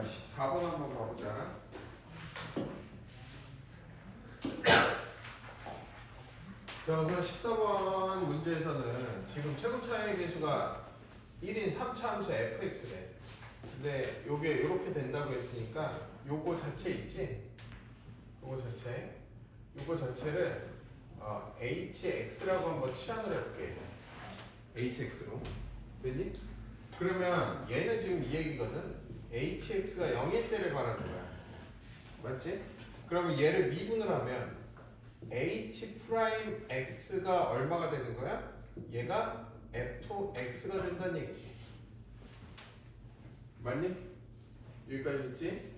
자, 14번 한번 가보자. 자, 우선 14번 문제에서는 지금 최고차의 계수가 1인 3차 함수 fx래. 근데 요게 이렇게 된다고 했으니까 요거 자체 있지? 요거 자체를 hx라고 한번 치환을 해볼게. hx로. 됐니? 그러면 얘는 지금 이 얘기거든. hx가 0일 때를 말하는 거야. 맞지? 그러면 얘를 미분을 하면 h'x가 얼마가 되는 거야? 얘가 f(x)가 된다는 얘기지. 맞니? 여기까지 있지?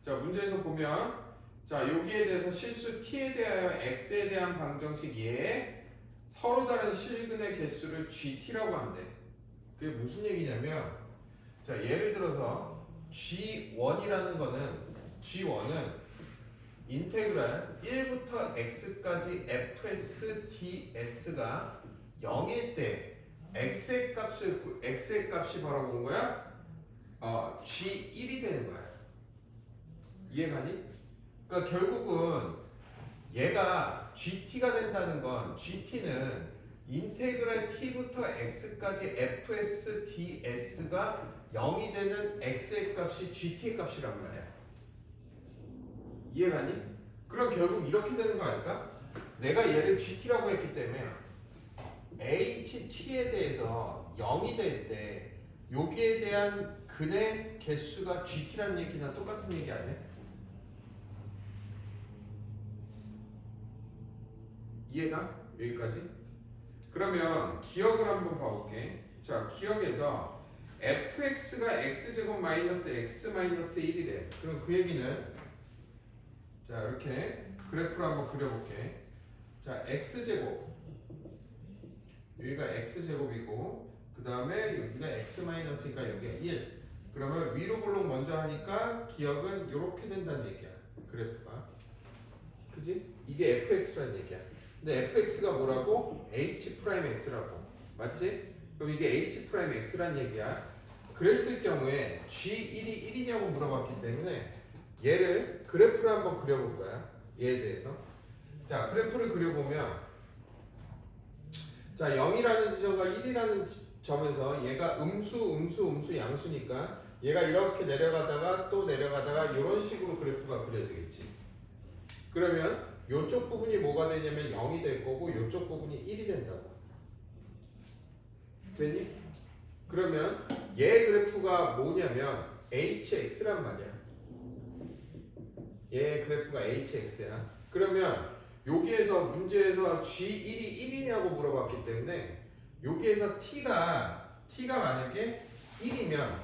자, 문제에서 보면 자, 여기에 대해서 실수 t에 대하여 x에 대한 방정식 얘에 서로 다른 실근의 개수를 gt라고 한대. 그게 무슨 얘기냐면 자, 예를 들어서 G1은 인테그랄 1부터 x까지 fs ds가 0일 때 x의 값이 바로 온 거야? G1이 되는 거야. 이해가니? 그러니까 결국은 얘가 GT가 된다는 건 GT는 인테그랄 t부터 x까지 fs ds가 0이 되는 x의 값이 GT의 값이란 말이야. 이해가니? 그럼 결국 이렇게 되는 거 아닐까? 내가 얘를 GT라고 했기 때문에 HT에 대해서 0이 될 때 여기에 대한 근의 개수가 GT라는 얘기나 똑같은 얘기 아니야? 이해가? 여기까지? 그러면 기억을 한번 봐볼게. 자, 기억에서 fx가 x제곱 마이너스 x 마이너스 1이래. 그럼 그 얘기는 자, 이렇게 그래프를 한번 그려볼게. 자, x제곱 여기가 x제곱이고 그 다음에 여기가 x-니까 여기가 1. 그러면 위로 볼록 먼저 하니까 기억은 이렇게 된다는 얘기야. 그래프가. 그지? 이게 fx라는 얘기야. 근데 fx가 뭐라고? h'x라고. 맞지? 그럼 이게 h'x라는 얘기야. 그랬을 경우에 g1이 1이냐고 물어봤기 때문에 얘를 그래프를 한번 그려볼 거야. 얘에 대해서. 자, 그래프를 그려보면 자, 0이라는 지점과 1이라는 점에서 얘가 음수 양수니까 얘가 이렇게 내려가다가 또 내려가다가 이런 식으로 그래프가 그려지겠지. 그러면 이쪽 부분이 뭐가 되냐면 0이 될 거고 이쪽 부분이 1이 된다고. 됐니? 그러면 얘 그래프가 뭐냐면 hx란 말이야. 얘 그래프가 hx야. 그러면 여기에서 문제에서 g1이 1이냐고 물어봤기 때문에 여기에서 t가 만약에 1이면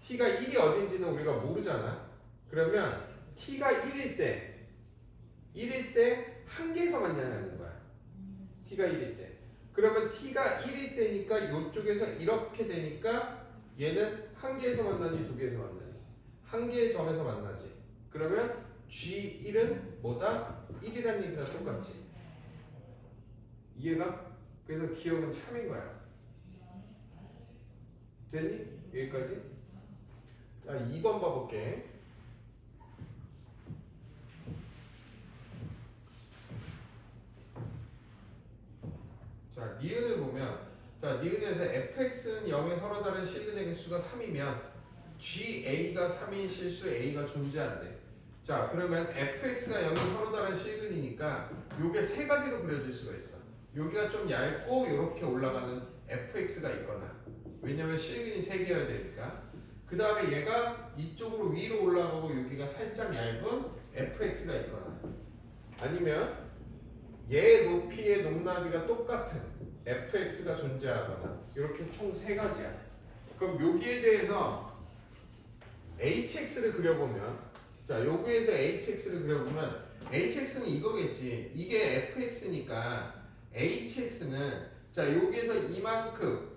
t가 1이 어딘지는 우리가 모르잖아. 그러면 t가 1일 때 한 개에서 만나는 거야. t가 1일 때. 그러면 t가 1일 때니까 이쪽에서 이렇게 되니까 얘는 한 개에서 만나니 두 개에서 만나니? 한 개의 점에서 만나지. 그러면 G1은 뭐다? 1이라는 얘기랑 똑같지. 이해가? 그래서 기억은 참인 거야. 됐니? 여기까지? 자, 2번 봐볼게. 자, 니은을 보면 자, 니은에서 fx는 0의 서로 다른 실근의 개수가 3이면 GA가 3인 실수 A가 존재한대. 자, 그러면 fx가 0의 서로 다른 실근이니까 요게 세 가지로 그려질 수가 있어. 여기가 좀 얇고 이렇게 올라가는 fx가 있거나 왜냐면 실근이 세 개여야 되니까. 그 다음에 얘가 이쪽으로 위로 올라가고 여기가 살짝 얇은 fx가 있거나 아니면 얘의 높이의 높낮이가 똑같은 fx가 존재하거나 이렇게 총 세 가지야. 그럼 여기에 대해서 hx를 그려보면 자, 여기에서 hx를 그려보면 hx는 이거겠지. 이게 fx니까 hx는 자, 여기에서 이만큼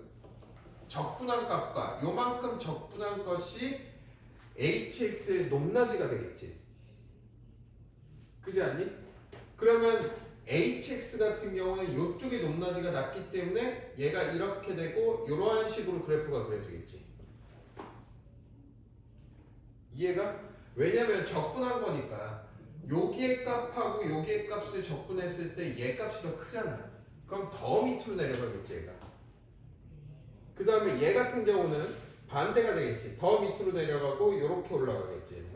적분한 값과 요만큼 적분한 것이 hx의 높낮이가 되겠지. 그지 않니? 그러면 hx 같은 경우는 이쪽의 높낮이가 낮기 때문에 얘가 이렇게 되고 이러한 식으로 그래프가 그려지겠지. 이해가? 왜냐면 적분한 거니까 여기의 값하고 여기의 값을 적분했을 때 얘 값이 더 크잖아. 그럼 더 밑으로 내려가겠지 얘가. 그 다음에 얘 같은 경우는 반대가 되겠지. 더 밑으로 내려가고 이렇게 올라가겠지.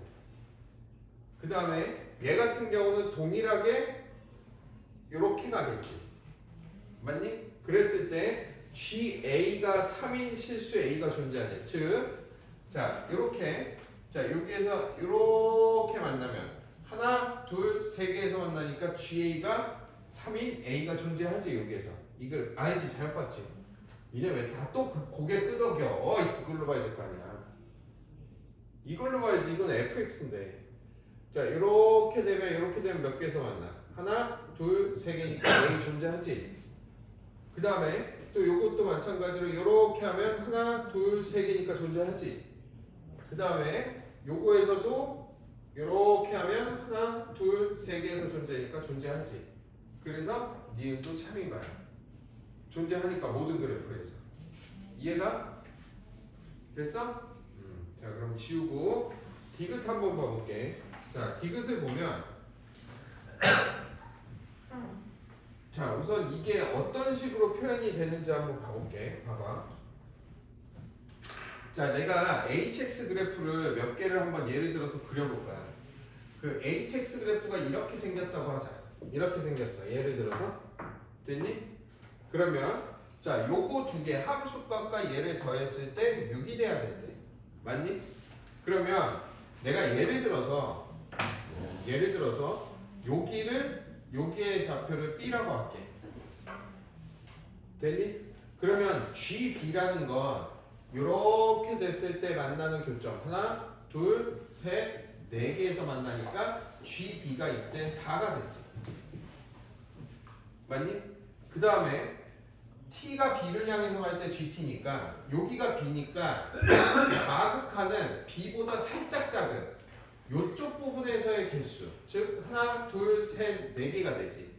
그 다음에 얘 같은 경우는 동일하게 이렇게 가겠지. 맞니? 그랬을 때 GA가 3인 실수 A가 존재하네. 즉, 자 이렇게 자 여기에서 이렇게 만나면 하나, 둘, 세 개에서 만나니까 GA가 3인 A가 존재하지. 여기에서 이걸 아니지 잘못 봤지. 니네 왜 다 또 고개 끄덕여? 이걸로 봐야 될 거 아니야. 이걸로 봐야지. 이건 fx인데. 자 이렇게 되면 몇 개에서 만나? 하나, 둘, 세 개니까 A 존재하지. 그 다음에 또 요것도 마찬가지로 이렇게 하면 하나, 둘, 세 개니까 존재하지. 그 다음에 요거에서도 이렇게 하면 하나, 둘, 세 개에서 존재하니까 존재하지. 그래서 니은도 참인 거야. 존재하니까 모든 그래프에서. 이해가? 됐어? 자 그럼 지우고 디귿 한번 봐볼게. 자 디귿을 보면 자 우선 이게 어떤 식으로 표현이 되는지 한번 봐볼게. 봐봐. 자 내가 hx 그래프를 몇 개를 한번 예를 들어서 그려볼 거야. 그 hx 그래프가 이렇게 생겼다고 하자. 이렇게 생겼어. 예를 들어서 됐니? 그러면 자 요거 두 개 함수값과 얘를 더했을 때 6이 돼야 된대. 맞니? 그러면 내가 예를 들어서 여기의 좌표를 B라고 할게. 됐니? 그러면 GB라는 건 이렇게 됐을 때 만나는 교점 하나, 둘, 셋, 네 개에서 만나니까 GB가 이때 4가 되지. 맞니? 그 다음에 T가 B를 향해서 갈 때 GT니까 여기가 B니까 자극하는 B보다 살짝 작은 요쪽 부분에서의 개수 즉 하나, 둘, 셋, 네 개가 되지.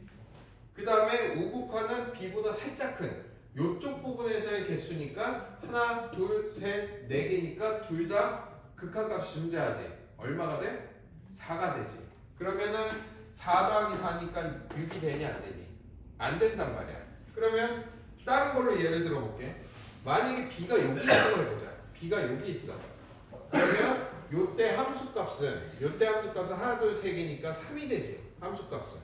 그 다음에 우극화는 B보다 살짝 큰 요쪽 부분에서의 개수니까 하나, 둘, 셋, 네 개니까 둘 다 극한값이 존재하지. 얼마가 돼? 4가 되지. 그러면은 4 더하기 4니까 6이 되니 안 되니? 안 된단 말이야. 그러면 다른 걸로 예를 들어 볼게. 만약에 B가 여기 있다고 해보자. B가 여기 있어. 그러면 요때 함수값은 하나, 둘, 세 개니까 3이 되지. 함수값은.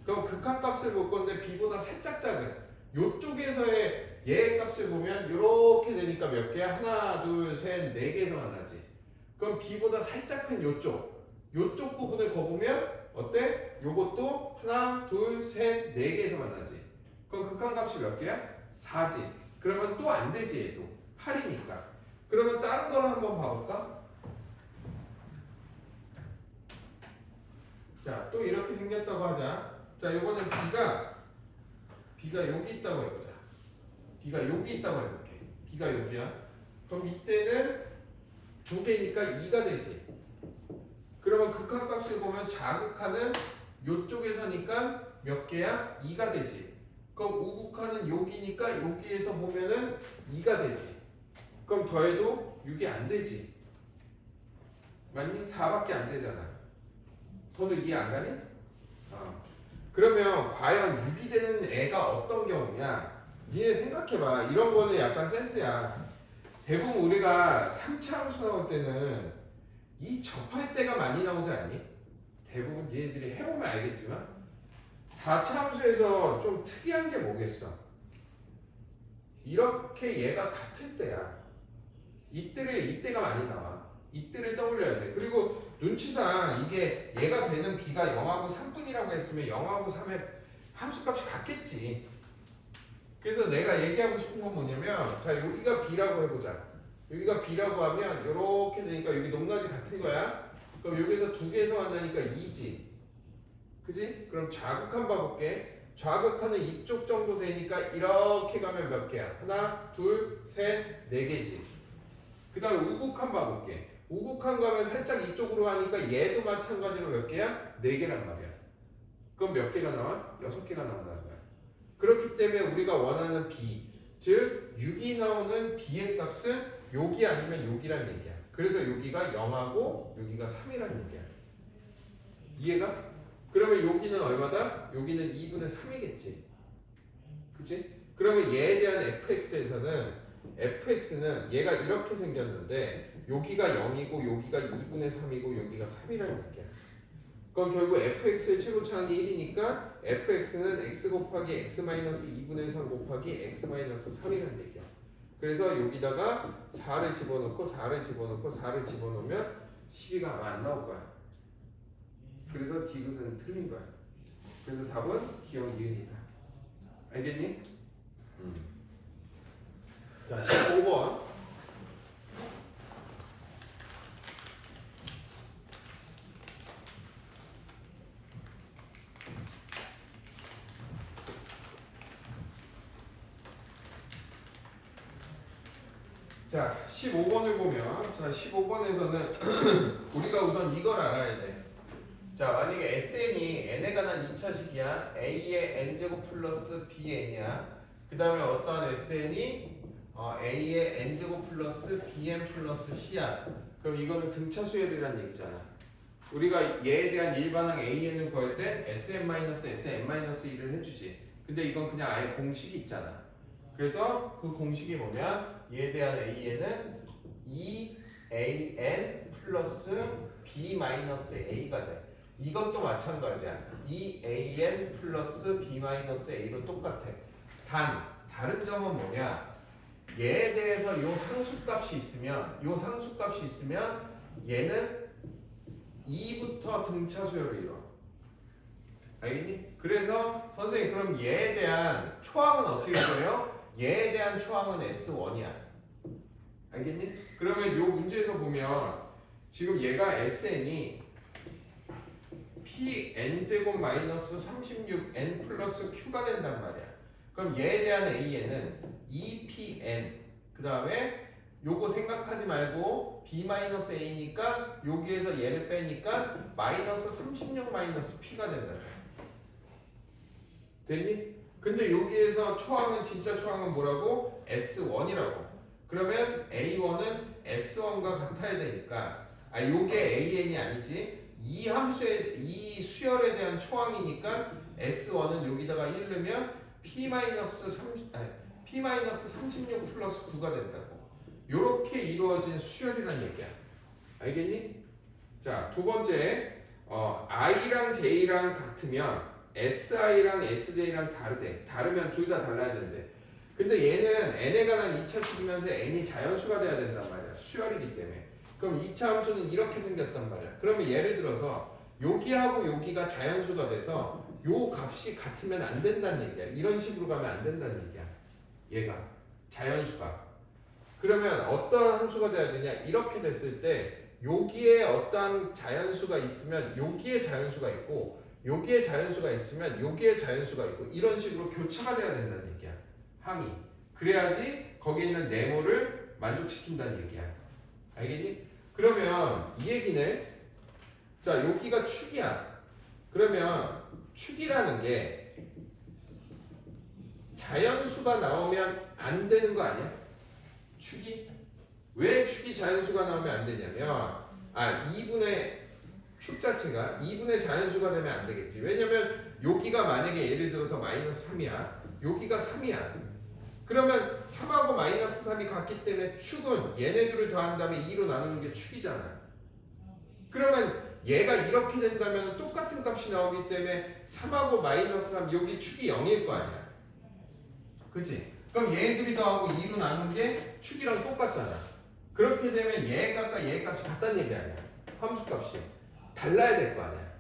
그럼 극한값을 볼 건데 B보다 살짝 작은 요쪽에서의 얘 값을 보면 이렇게 되니까 몇 개야? 하나, 둘, 셋, 네 개에서 만나지. 그럼 B보다 살짝 큰 요쪽 부분을 거보면 어때? 요것도 하나, 둘, 셋, 네 개에서 만나지. 그럼 극한값이 몇 개야? 4지. 그러면 또 안 되지 얘도. 8이니까. 그러면 다른 거를 한번 봐볼까? 자, 또 이렇게 생겼다고 하자. 자, 요거는 B가 여기 있다고 해보자. B가 여기 있다고 해볼게. B가 여기야. 그럼 이때는 두 개니까 2가 되지. 그러면 극한값을 보면 자극하는 요쪽에서니까 몇 개야? 2가 되지. 그럼 우극하는 여기니까 여기에서 보면은 2가 되지. 그럼 더해도 6이 안 되지. 맞니? 4밖에 안 되잖아. 손을 이해 안 가니? 그러면 과연 6이 되는 애가 어떤 경우냐? 니네 생각해봐. 이런 거는 약간 센스야. 대부분 우리가 3차 함수 나올 때는 이 접할 때가 많이 나오지 않니? 대부분 얘네들이 해보면 알겠지만 4차 함수에서 좀 특이한 게 뭐겠어? 이렇게 얘가 같을 때야. 이때가 많이 나와. 이때를 떠올려야 돼. 그리고 눈치상 이게 얘가 되는 B가 0하고 3분이라고 했으면 0하고 3의 함수값이 같겠지. 그래서 내가 얘기하고 싶은 건 뭐냐면 자 여기가 B라고 해보자. 여기가 B라고 하면 이렇게 되니까 여기 높낮이 같은 거야. 그럼 여기서 두 개에서 만나니까 2지. 그지? 그럼 좌극한 봐볼게. 좌극하는 이쪽 정도 되니까 이렇게 가면 몇 개야? 하나, 둘, 셋, 네 개지. 그 다음에 우극한 봐볼게. 우극한 가면 살짝 이쪽으로 하니까 얘도 마찬가지로 몇 개야? 네 개란 말이야. 그럼 몇 개가 나와? 6개가 나온다는 거야. 그렇기 때문에 우리가 원하는 B, 즉 6이 나오는 B의 값은 여기 아니면 여기란 얘기야. 그래서 여기가 0하고 여기가 3이라는 얘기야. 이해가? 그러면 여기는 얼마다? 여기는 2분의 3이겠지. 그치? 그러면 얘에 대한 fx는 얘가 이렇게 생겼는데 여기가 0이고 여기가 2분의 3이고 여기가 3이라는 얘기야. 그럼 결국 fx의 최고차항이 1이니까 fx는 x 곱하기 x-2분의 3 곱하기 x-3이라는 얘기야. 그래서 여기다가 4를 집어넣고 4를 집어넣고 4를 집어넣으면 12가 아마 안 나올 거야. 그래서 디귿은 틀린 거야. 그래서 답은 기억 이은이다. 알겠니? 자, 15번. 자, 15번을 보면, 자, 15번에서는 우리가 우선 이걸 알아야 돼. 자, 만약에 SN이 n에 관한 2차식이야. A의 n제곱 플러스 BN이야. 그 다음에 어떠한 SN이 A의 n제곱 플러스 BN 플러스 C야. 그럼 이거는 등차 수열이라는 얘기잖아. 우리가 얘에 대한 일반항 AN을 구할 땐 SN-SN-1을 해주지. 근데 이건 그냥 아예 공식이 있잖아. 그래서 그 공식이 뭐냐? 얘에 대한 AN은 EAN 플러스 B-A가 돼. 이것도 마찬가지야. EAN 플러스 B-A로 똑같아. 다른 점은 뭐냐? 얘에 대해서 요 상수값이 있으면 얘는 2부터 등차 수열을 이뤄. 알겠니? 그래서 선생님 그럼 얘에 대한 초항은 어떻게 돼요? 얘에 대한 초항은 S1이야. 알겠니? 그러면 요 문제에서 보면 지금 얘가 SN이 PN제곱 마이너스 36N 플러스 Q가 된단 말이야. 그럼 얘에 대한 AN은 2PN 그 다음에 요거 생각하지 말고 B-A니까 여기에서 얘를 빼니까 마이너스 36 마이너스 P가 된다. 됐니? 근데 여기에서 초항은 진짜 초항은 뭐라고? S1이라고. 그러면 A1은 S1과 같아야 되니까 요게 AN이 아니지. 이 수열에 대한 초항이니까 S1은 여기다가 1 넣으면 P-36 플러스 9가 된다고. 요렇게 이루어진 수열이란 얘기야. 알겠니? 자, 두 번째 I랑 J랑 같으면 SI랑 SJ랑 다르대. 다르면 둘 다 달라야 된대. 근데 얘는 n에 관한 2차식이면서 n이 자연수가 돼야 된단 말이야. 수열이기 때문에. 그럼 2차 함수는 이렇게 생겼단 말이야. 그러면 예를 들어서 여기하고 여기가 자연수가 돼서 요 값이 같으면 안 된다는 얘기야. 이런 식으로 가면 안 된다는 얘기야. 얘가 자연수가. 그러면 어떤 함수가 돼야 되냐? 이렇게 됐을 때 여기에 어떠한 자연수가 있으면 여기에 자연수가 있고 여기에 자연수가 있으면 여기에 자연수가 있고 이런 식으로 교차가 돼야 된다는 얘기야. 항이. 그래야지 거기에 있는 네모를 만족시킨다는 얘기야. 알겠니? 그러면 이 얘기는 자 여기가 축이야. 그러면 축이라는 게 자연수가 나오면 안 되는 거 아니야? 축이? 왜 축이 자연수가 나오면 안 되냐면 2분의 축 자체가 2분의 자연수가 되면 안 되겠지. 왜냐면 여기가 만약에 예를 들어서 마이너스 3이야. 여기가 3이야. 그러면 3하고 마이너스 3이 같기 때문에 축은 얘네들을 더한 다음에 2로 나누는 게 축이잖아. 그러면 얘가 이렇게 된다면 똑같은 값이 나오기 때문에 3하고 마이너스 3 여기 축이 0일 거 아니야. 그치? 그럼 얘들이 더하고 2로 나눈 게 축이랑 똑같잖아. 그렇게 되면 얘 값과 얘 값이 같다는 얘기 아니야. 함수값이 달라야 될 거 아니야.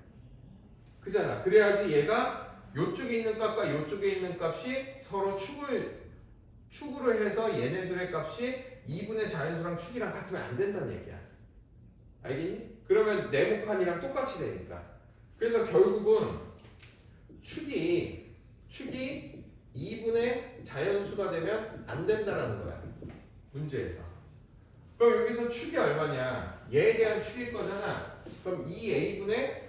그잖아. 그래야지 얘가 요쪽에 있는 값과 요쪽에 있는 값이 서로 축으로 해서 얘네들의 값이 2분의 자연수랑 축이랑 같으면 안 된다는 얘기야. 알겠니? 그러면 네모칸이랑 똑같이 되니까. 그래서 결국은 축이 2분의 자연수가 되면 안 된다라는 거야. 문제에서. 그럼 여기서 축이 얼마냐? 얘에 대한 축일 거잖아. 그럼 2a분의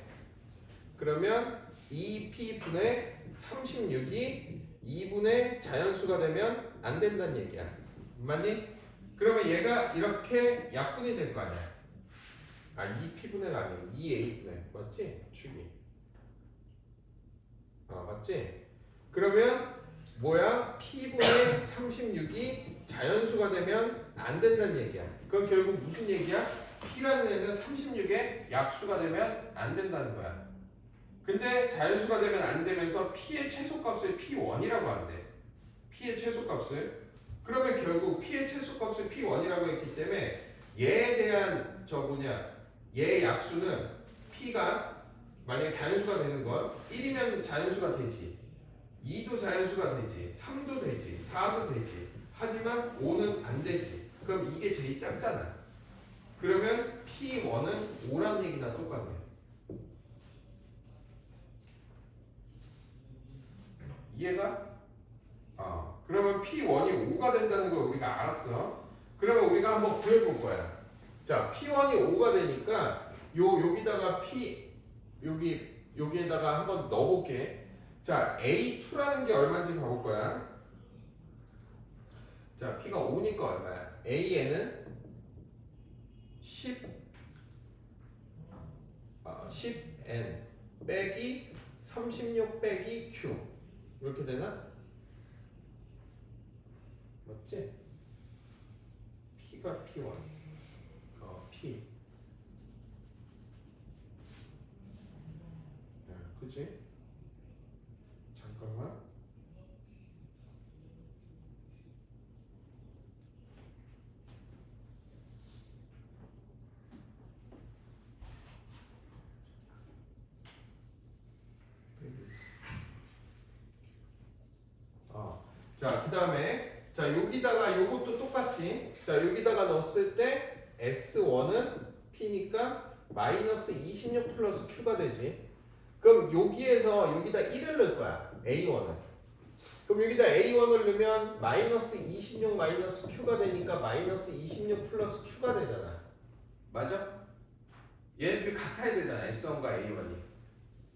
그러면 2p분의 36이 2분의 자연수가 되면 안 된다는 얘기야. 맞니? 그러면 얘가 이렇게 약분이 될 거 아니야. 아, 2P분해가 아니고 2A분해. 맞지? 축이. 맞지? 그러면 뭐야? P분의 36이 자연수가 되면 안 된다는 얘기야. 그건 결국 무슨 얘기야? P라는 애는 36의 약수가 되면 안 된다는 거야. 근데 자연수가 되면 안 되면서 P의 최소값을 P1이라고 한대. P의 최소값을. 그러면 결국 P의 최소값을 P1이라고 했기 때문에 얘에 대한 얘의 약수는 P가 만약에 자연수가 되는 건 1이면 자연수가 되지, 2도 자연수가 되지, 3도 되지, 4도 되지. 하지만 5는 안 되지. 그럼 이게 제일 작잖아. 그러면 P1은 5란 얘기나 똑같네. 이해가? 그러면 P1이 5가 된다는 걸 우리가 알았어. 그러면 우리가 한번 구해볼 거야. 자, P1이 5가 되니까 여기다가 여기에다가 한번 넣어볼게. 자, A2라는 게 얼마인지 봐볼 거야. 자, P가 5니까 얼마야? A에는 10N 빼기 36 빼기 Q 이렇게 되나? 맞지? P가 P1 P 그치? 잠깐만. 자, 그 다음에 자 여기다가 요것도 똑같지. 자, 여기다가 넣었을 때 S1은 P니까 마이너스 26 플러스 Q가 되지. 그럼 여기에서 여기다 1을 넣을 거야. A1은. 그럼 여기다 A1을 넣으면 마이너스 26 마이너스 Q가 되니까 마이너스 26 플러스 Q가 되잖아. 맞아? 얘네들이 같아야 되잖아. S1과 A1이.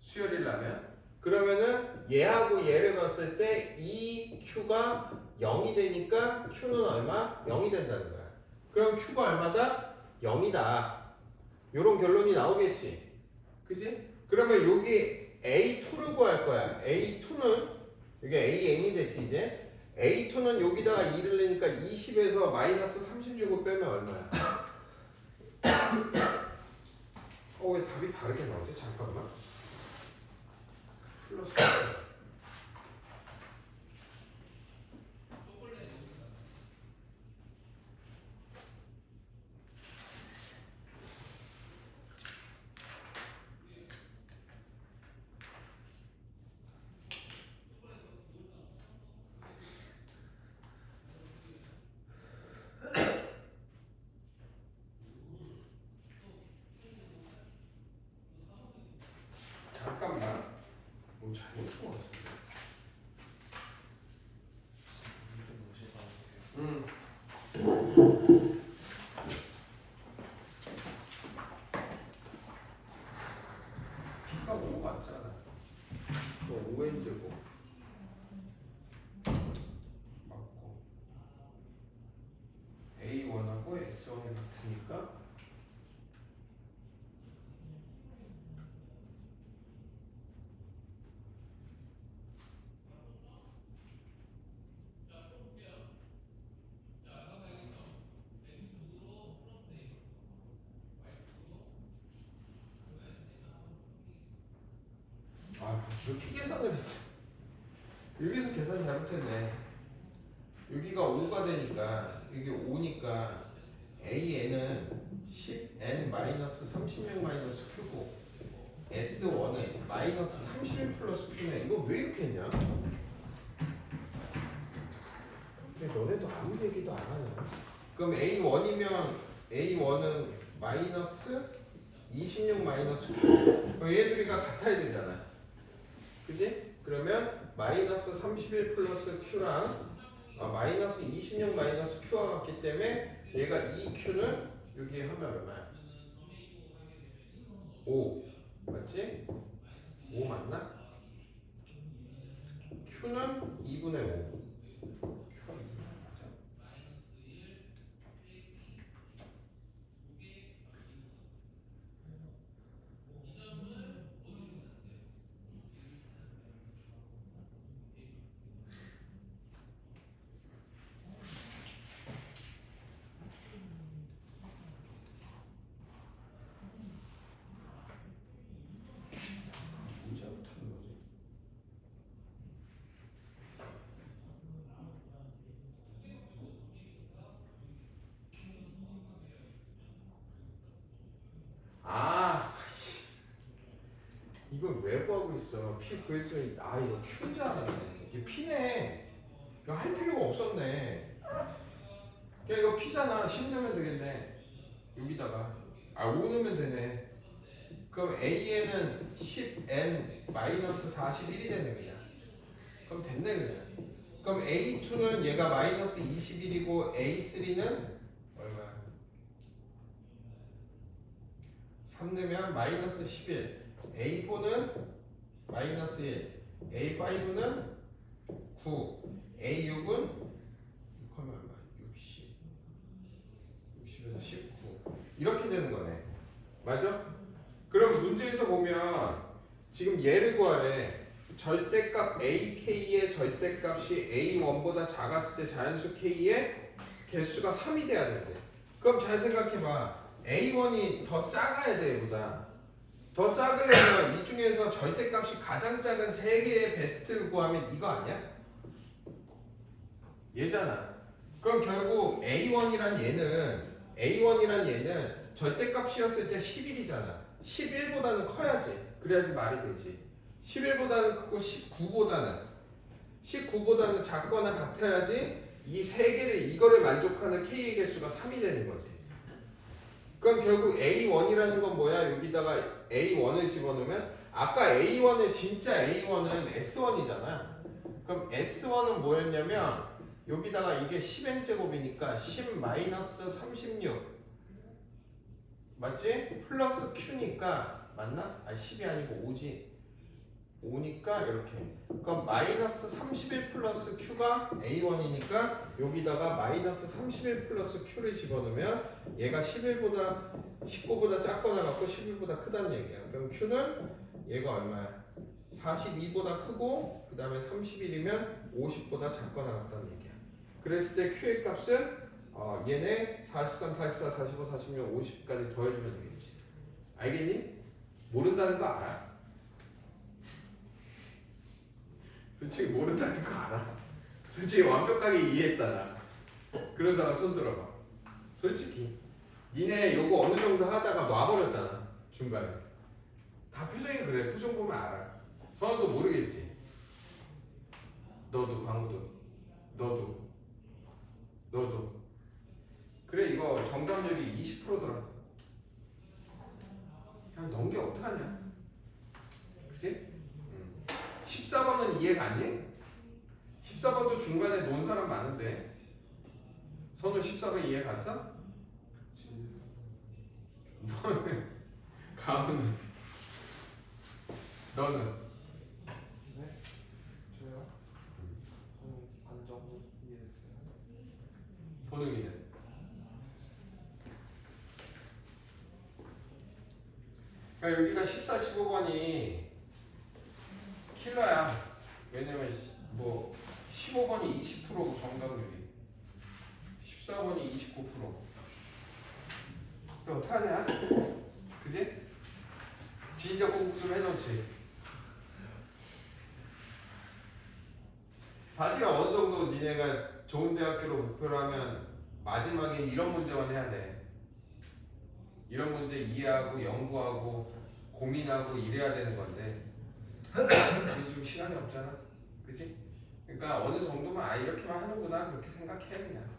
수열이라면. 그러면은 얘하고 얘를 넣었을 때 이 Q가 0이 되니까 Q는 얼마? 0이 된다는 거야. 그럼 Q가 얼마다? 0이다. 요런 결론이 나오겠지. 그지? 그러면 여기 A2를 구할 거야. A2는 여기 AN이 됐지 이제. A2는 여기다가 2를 내니까 20에서 마이너스 36을 빼면 얼마야? 왜 답이 다르게 나오지? 잠깐만. 플러스 잠깐만. 뭐 잘못 쓴 것 같은데. B가 5 맞잖아. 5n 제곱 맞고 A1하고 S1이 같으니까 이렇게 계산을 했지. 여기서 계산 잘못했네. 여기가 5가 되니까 여기 5니까 AN은 10N-36 Q고 S1은 마이너스 31 플러스 Q네. 이거 왜 이렇게 했냐? 근데 너네도 아무 얘기도 안 하냐? 그럼 A1은 마이너스 26 마이너스 Q. 그럼 얘들이가 같아야 되잖아. 그지? 그러면 마이너스 31 플러스 Q랑 마이너스 26 마이너스 Q와 같기 때문에 얘가 이 Q는 여기 하면 얼마야? 5 맞지? 5 맞나? Q는 2분의 5 Q가 2분의 5 맞아? 있어. P 구했으면 이거 Q인 줄 알았네. 이게 P네. 이거 할 필요가 없었네. 그냥 이거 P잖아. 10 넣으면 되겠네. 여기다가 5 넣으면 되네. 그럼 A에는 10n-41이 되네 그냥. 그럼 됐네 그냥. 그럼 A2는 얘가 마이너스 21이고 A3는 얼마야? 3 넣으면 마이너스 11. A4는 마이너스 1. A5는 9. A6은 6하면 얼마? 60. 60에서 19. 이렇게 되는 거네. 맞아? 그럼 문제에서 보면 지금 얘를 구하래. 절대값 AK의 절대값이 A1보다 작았을 때 자연수 K의 개수가 3이 돼야 된대. 그럼 잘 생각해봐. A1이 더 작아야 돼 얘보다. 더 작으려면 이 중에서 절대값이 가장 작은 3개의 베스트를 구하면 이거 아니야? 얘잖아. 그럼 결국 A1이란 얘는 절대값이었을 때 11이잖아. 11보다는 커야지. 그래야지 말이 되지. 11보다는 크고 19보다는 작거나 같아야지 이 세 개를 이거를 만족하는 K의 개수가 3이 되는 거지. 그럼 결국 A1이라는 건 뭐야? 여기다가 A1을 집어넣으면 아까 A1의 진짜 A1은 S1이잖아. 그럼 S1은 뭐였냐면 여기다가 이게 10n제곱이니까 10-36 맞지? 플러스 Q니까 맞나? 아니 10이 아니고 5지. 5니까 이렇게. 그럼 마이너스 31 플러스 Q가 A1이니까 여기다가 마이너스 31 플러스 Q를 집어넣으면 얘가 19보다 작거나 같고 11보다 크다는 얘기야. 그럼 Q는 얘가 얼마야? 42보다 크고 그 다음에 31이면 50보다 작거나 같다는 얘기야. 그랬을 때 Q의 값은 얘네 43, 44, 45, 46, 50까지 더해주면 되겠지. 알겠니? 모른다는 거 알아? 솔직히 모른다는 거 알아. 솔직히 완벽하게 이해했다 나. 그런 사람 손 들어봐. 솔직히 니네 요거 어느 정도 하다가 놔버렸잖아 중간에. 다 표정이 그래. 표정 보면 알아. 선우도 모르겠지. 너도 광우도 너도 그래. 이거 정답률이 20%더라. 그냥 넘겨 어떡하냐. 그치? 14번은 이해 가니? 14번도 중간에 논 사람 많은데 선우 14번 이해 갔어? 너는 가은은 너는? 네? 저요? 반 정도 이해했어요. 도능이는? 그러니까 여기가 14, 15번이 킬러야. 왜냐면 뭐 15번이 20%고 정답률이 14번이 29%. 그럼 어떡하냐? 그지? 지리적 공부 좀 해놓지. 사실 어느 정도 니네가 좋은 대학교로 목표로 하면 마지막에 이런 문제만 해야 돼. 이런 문제 이해하고 연구하고 고민하고 이래야 되는 건데 우리 좀 시간이 없잖아. 그치? 그러니까 어느 정도만 이렇게만 하는구나 그렇게 생각해 그냥.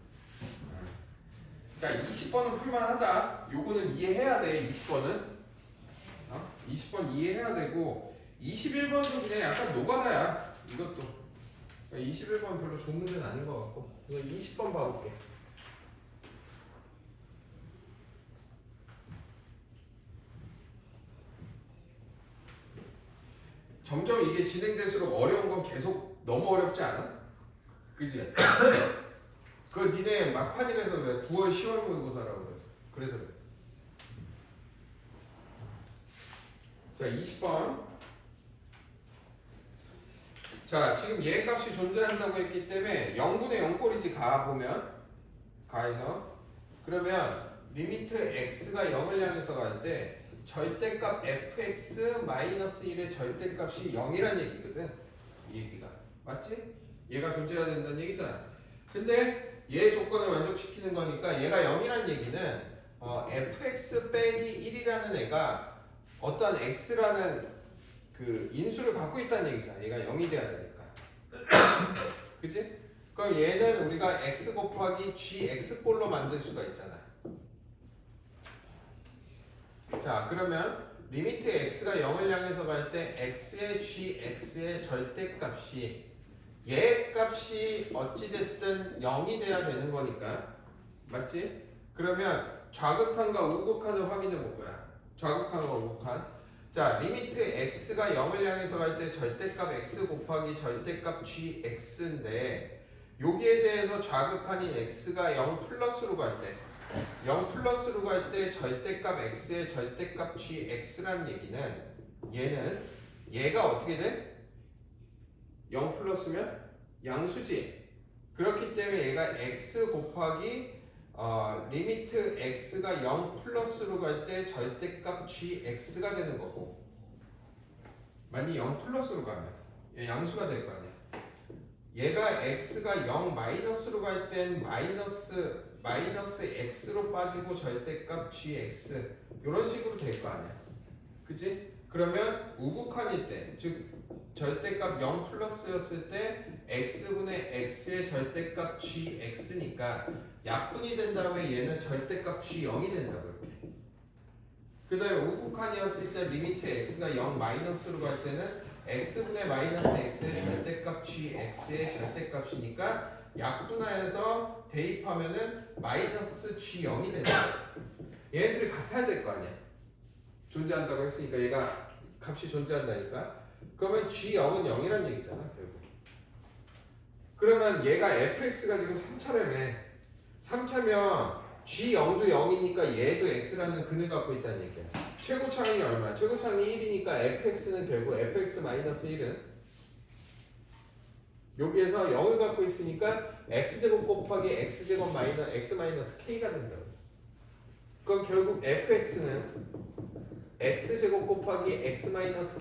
자 20번은 풀만하다. 요거는 이해해야 돼. 20번은 20번 이해해야 되고 21번도 그냥 약간 노가다야. 이것도 21번 별로 좋은 문제는 아닌 것 같고. 그래서 20번 봐볼게. 점점 이게 진행될수록 어려운 건 계속 너무 어렵지 않아? 그지? 그거 니네 막판이라서 그래. 9월 10월 모의고사라고 그랬어. 그래서 그래. 자 20번. 자 지금 얘 값이 존재한다고 했기 때문에 0분의 0꼴이지 가보면 가에서 그러면 리미트 x가 0을 향해서 갈 때 절대값 fx-1의 절대값이 0이란 얘기거든. 이 얘기가 맞지? 얘가 존재해야 된다는 얘기잖아. 근데 얘 조건을 만족시키는 거니까 얘가 0이란 얘기는 fx 빼기 1이라는 애가 어떤 x라는 그 인수를 갖고 있다는 얘기잖아. 얘가 0이 돼야 되니까. 그치? 그럼 얘는 우리가 x 곱하기 gx꼴로 만들 수가 있잖아. 자, 그러면 리미트 x가 0을 향해서 갈 때 x의 gx의 절대값이 얘 값이 어찌됐든 0이 돼야 되는 거니까. 맞지? 그러면 좌극한과 우극한을 확인해 볼 거야. 좌극한과 우극한. 자, 리미트 x가 0을 향해서 갈 때 절대값 x 곱하기 절대값 gx인데 여기에 대해서 좌극한인 x가 0 플러스로 갈 때 0 플러스로 갈 때 절대값 x의 절대값 gx란 얘기는 얘가 어떻게 돼? 0 플러스면 양수지. 그렇기 때문에 얘가 x 곱하기 리미트 x가 0 플러스로 갈 때 절대값 gx가 되는 거고, 만약 0 플러스로 가면 얘 양수가 될 거 아니야. 얘가 x가 0 마이너스로 갈 땐 마이너스 x로 빠지고 절대값 gx 이런 식으로 될 거 아니야. 그치? 그러면 우극한일 때, 즉 절대값 0 플러스였을 때 x분의 x의 절대값 gx니까 약분이 된 다음에 얘는 절대값 g0이 된다고 이렇게. 그 다음에 우극한이었을 때 리미트 x가 0 마이너스로 갈 때는 x분의 마이너스 x의 절대값 gx의 절대값이니까 약분하여서 대입하면은 마이너스 g0이 된다. 얘네들이 같아야 될 거 아니야. 존재한다고 했으니까 얘가 값이 존재한다니까. 그러면 g0은 0이란 얘기잖아 결국. 그러면 얘가 fx가 지금 3차라며. 3차면 g0도 0이니까 얘도 x라는 근을 갖고 있다는 얘기야. 최고차항이 얼마야? 최고차항이 1이니까 fx는 결국 fx-1은 여기에서 0을 갖고 있으니까 x제곱 곱하기 x제곱 x k가 된다고. 그럼 결국 fx는 x제곱 곱하기 x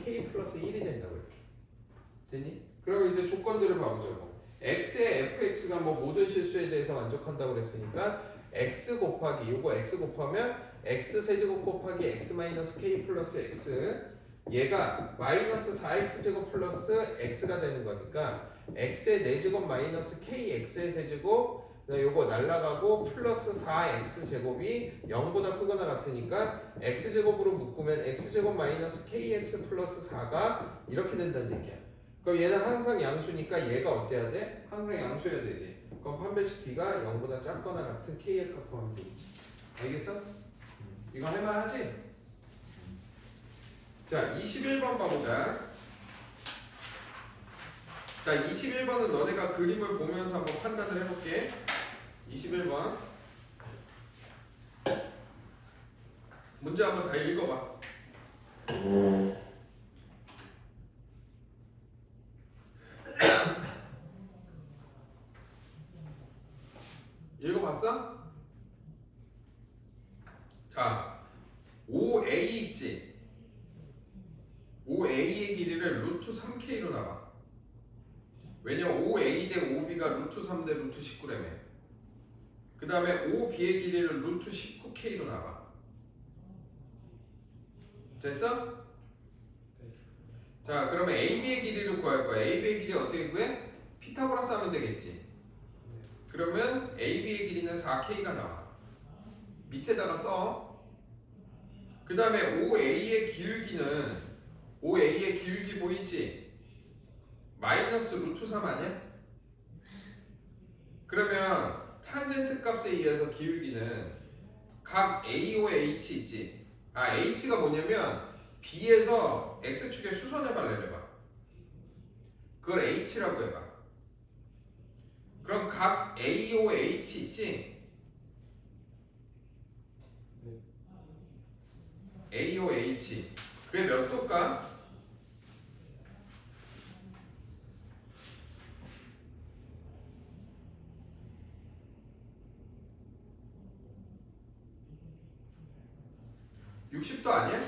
k 플러스 1이 된다고 이렇게. 됐니? 그러면 이제 조건들을 봐보자고. x의 fx가 뭐 모든 실수에 대해서 만족한다고 그랬으니까 x 곱하기 요거 x 곱하면 x 세제곱 곱하기 x k 플러스 x 얘가 마이너스 4x 제곱 플러스 x가 되는 거니까 x의 4제곱 마이너스 kx의 세제곱 요거 날라가고 플러스 4x 제곱이 0보다 크거나 같으니까 x 제곱으로 묶으면 x 제곱 마이너스 kx 플러스 4가 이렇게 된다는 얘기야. 그럼 얘는 항상 양수니까 얘가 어때야 돼? 항상 양수여야 되지. 그럼 판별식 t가 0보다 작거나 같은 k에 갖고 되지. 알겠어? 이거 할만하지? 자, 21번 봐보자. 자, 21번은 너네가 그림을 보면서 한번 판단을 해볼게. 21번 문제 한번 다 읽어봐. 읽어봤어? 자, 5a 있지? 5a의 길이를 루트 3k로 나와. 왜냐면 5a 대 5b가 루트 3 대 루트 19라며. 그 다음에 5b의 길이를 루트 19k로 나와. 됐어? 자, 그러면 ab의 길이를 구할 거야. ab의 길이 어떻게 구해? 피타고라스 하면 되겠지. 그러면 ab의 길이는 4k가 나와. 밑에다가 써. 그 다음에 5a의 길기 보이지? 마이너스 루트 3 아니야? 그러면 탄젠트 값에 의해서 기울기는 각 AO H 있지? 아, H가 뭐냐면 B에서 X축의 수선의 발레를 해봐. 그걸 H라고 해봐. 그럼 각 AO H 있지? AO H 그게 몇 도일까? (60도) 아니야?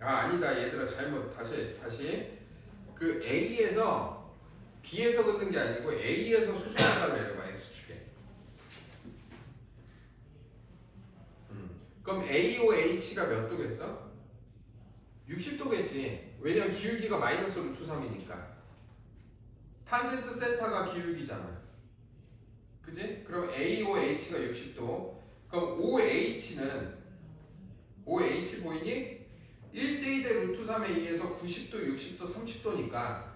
아, 아니다 얘들아 잘못. 다시 그 A에서 B에서 긋는 게 아니고 A에서 수선을 내려봐. X축에 그럼 AOH가 몇 도겠어? 60도겠지. 왜냐면 기울기가 마이너스 루트 3이니까. 탄젠트 세타가 기울기잖아. 그지? 그럼 AOH가 60도. 그럼 OH 보이니? 1대2 대 루트 3에 의해서 90도, 60도, 30도니까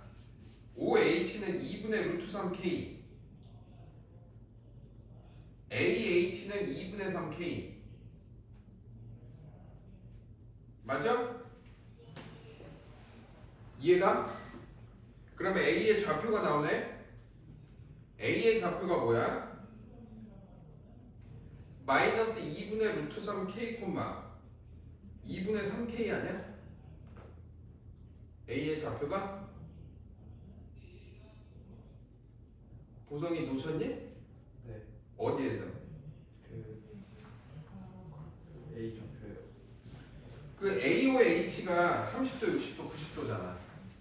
OH는 2분의 루트 3K, AH는 2분의 3K. 맞아? 이해가? 그러면 A의 좌표가 나오네? A의 좌표가 뭐야? 마이너스 2분의 루트 3K, 2분의 3K 아니야? A의 좌표가? 보성이 놓쳤니? 네. 어디에서? 그 A 좌표요. 그 AOH가 30도, 60도, 90도잖아.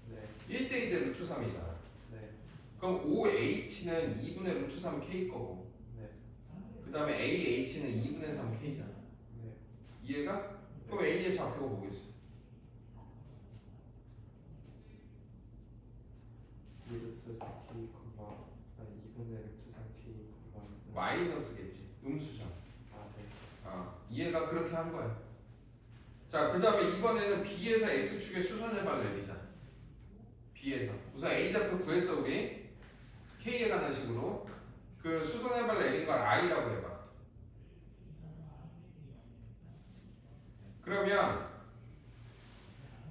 네. 1대2 대 루트 3이잖아. 네. 그럼 OH는 2분의 루트 3K 거고, 네. 그 다음에 AH는 2분의 3K잖아. 네. 이해가? 그럼 A의 좌표가 뭐겠어? 2루트 4K, 2분의 루트 3K, 마이너스겠지. 음수잖아. 네. 이해가 그렇게 한 거야. 자, 그 다음에 이번에는 B에서 X축의 수선해발 내리자. B에서. 우선 A 좌표 구했어, 우리. K에 관한 식으로. 그 수선해발 내린 걸 I라고 해봐. 그러면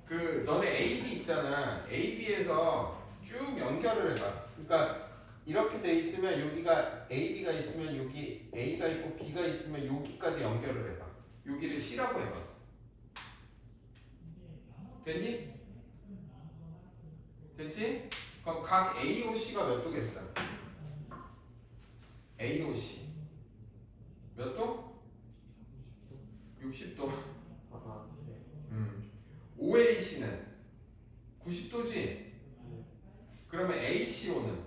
그 너네 AB 있잖아. AB에서 쭉 연결을 해봐. 그러니까 이렇게 돼 있으면 여기가 AB가 있으면 여기 A가 있고 B가 있으면 여기까지 연결을 해봐. 여기를 C라고 해봐. 됐니? 됐지? 그럼 각 AOC가 몇 도겠어? AOC 몇 도? 60도. 네. OAC는 90도지? 네. 그러면 ACO는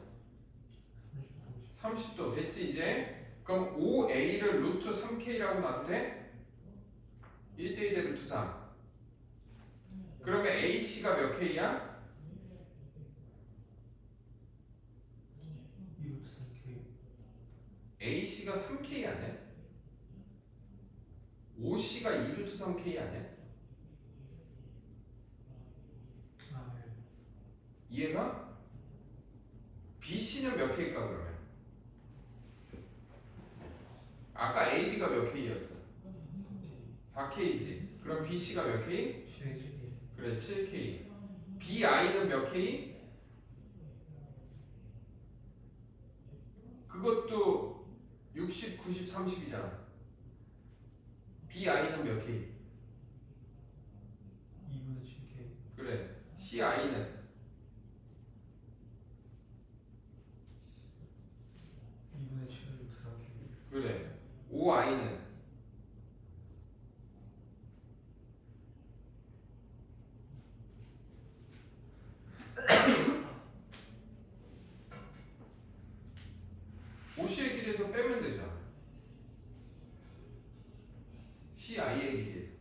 30도. 됐지 이제? 그럼 OA를 루트 3K라고 놔도 돼? 1대2 대 루트 3. 그러면 AC가 몇 K야? 2루트 3K. AC가 3K 아니야? OC가 2루트 3K 아니야? 네. 이해가? BC는 몇 K일까 그러면? 아까 AB가 몇 K였어? 4K지. 그럼 BC가 몇 K? 7K. 그래 7K. BI는 몇 K? 그것도 60, 90, 30이잖아. BI는 몇 K? 2분의 7K. 그래. CI는 2분의 7루트 3K. 그래. OI는 OC의 길이에서 빼면 되잖아. CI의 길이에서.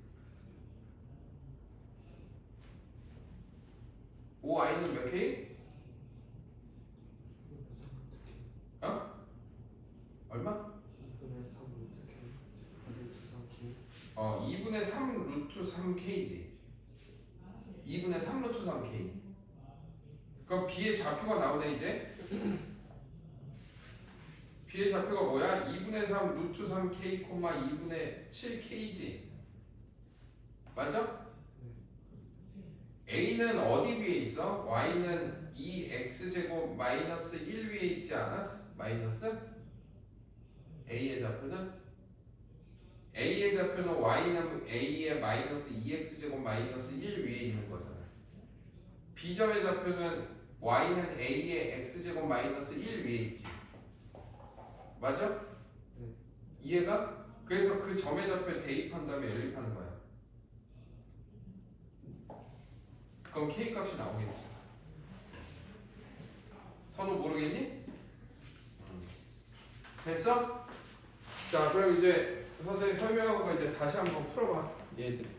OI는 몇 K? 2분의 3루트 K. 어? 얼마? 2분의 3루트 K. 2루트 3K. 2분의 3 루트 3K지. 2분의 3 루트 3K. 그럼 B의 좌표가 나오네 이제. B의 좌표가 뭐야? 2분의 3 루트 3K, 2분의 7K지. 맞아? A는 어디 위에 있어? Y는 2X제곱 마이너스 1 위에 있지 않아? 마이너스? A의 좌표는? A의 좌표는 Y는 A의 마이너스 2X제곱 마이너스 1 위에 있는 거잖아. B점의 좌표는 Y는 A의 X제곱 마이너스 1 위에 있지. 맞아? 네. 이해가? 그래서 그 점의 좌표에 대입한 다음에 연립하는 거야. 그럼 K 값이 나오겠지. 선우 모르겠니? 됐어? 자, 그럼 이제 선생님 설명한 거 이제 다시 한번 풀어봐 얘들.